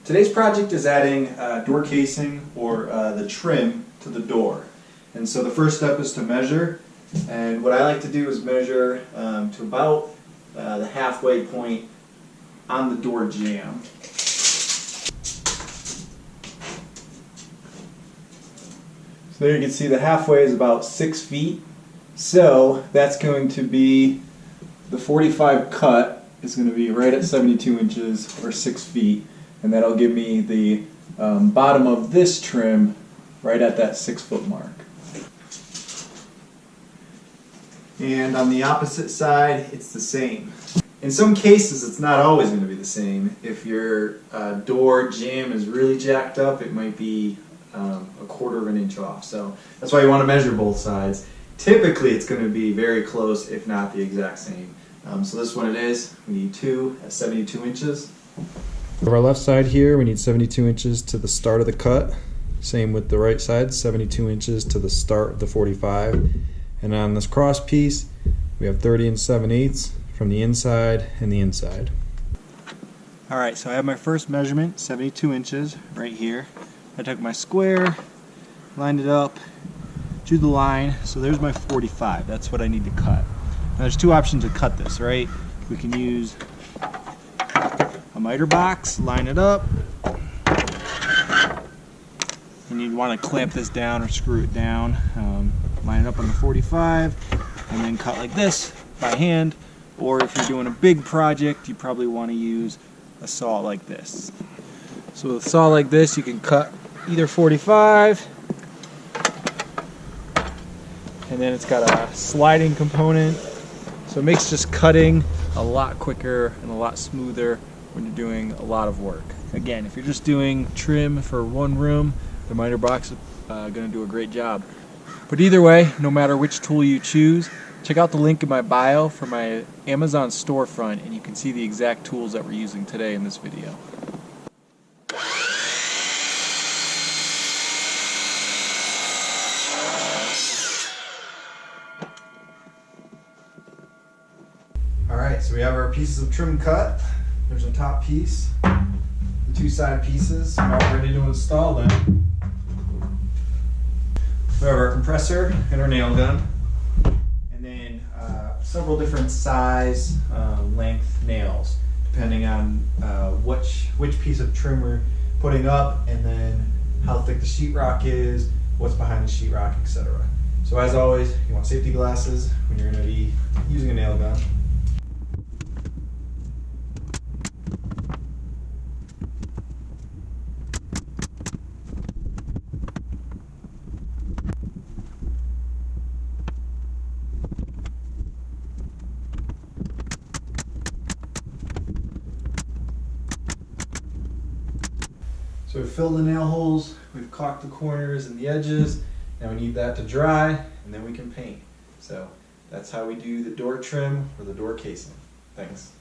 Today's project is adding door casing or the trim to the door. And so the first step is to measure, and what I like to do is measure to about the halfway point on the door jamb. So there you can see the halfway is about 6 feet. So that's going to be, the 45 cut is going to be right at 72 inches or 6 feet. And that'll give me the bottom of this trim right at that 6 foot mark. And on the opposite side, it's the same. In some cases, it's not always going to be the same. If your door jamb is really jacked up, it might be a 1/4 of an inch off. So that's why you want to measure both sides. Typically, it's going to be very close, if not the exact same. So this one it is. We need 2 at 72 inches. For our left side here, we need 72 inches to the start of the cut. Same with the right side, 72 inches to the start of the 45. And on this cross piece, we have 30 7/8 from the inside and the inside. Alright, so I have my first measurement, 72 inches, right here. I took my square, lined it up, drew the line, so there's my 45. That's what I need to cut. Now there's 2 options to cut this, right? We can use a miter box, line it up, and you'd want to clamp this down or screw it down. Line it up on the 45, and then cut like this by hand. Or if you're doing a big project, you probably want to use a saw like this. So with a saw like this, you can cut either 45, and then it's got a sliding component, so it makes just cutting a lot quicker and a lot smoother when you're doing a lot of work. Again, if you're just doing trim for one room, the miter box is going to do a great job. But either way, no matter which tool you choose, check out the link in my bio for my Amazon storefront, and you can see the exact tools that we're using today in this video. Alright, so we have our pieces of trim cut. There's a top piece, the 2 side pieces, now we're ready to install them. We have our compressor and our nail gun, and then several different size, length nails, depending on which piece of trim we're putting up, and then how thick the sheetrock is, what's behind the sheetrock, etc. So as always, you want safety glasses when you're going to be using a nail gun. So we've filled the nail holes, we've caulked the corners and the edges. Now we need that to dry, and then we can paint. So that's how we do the door trim or the door casing. Thanks.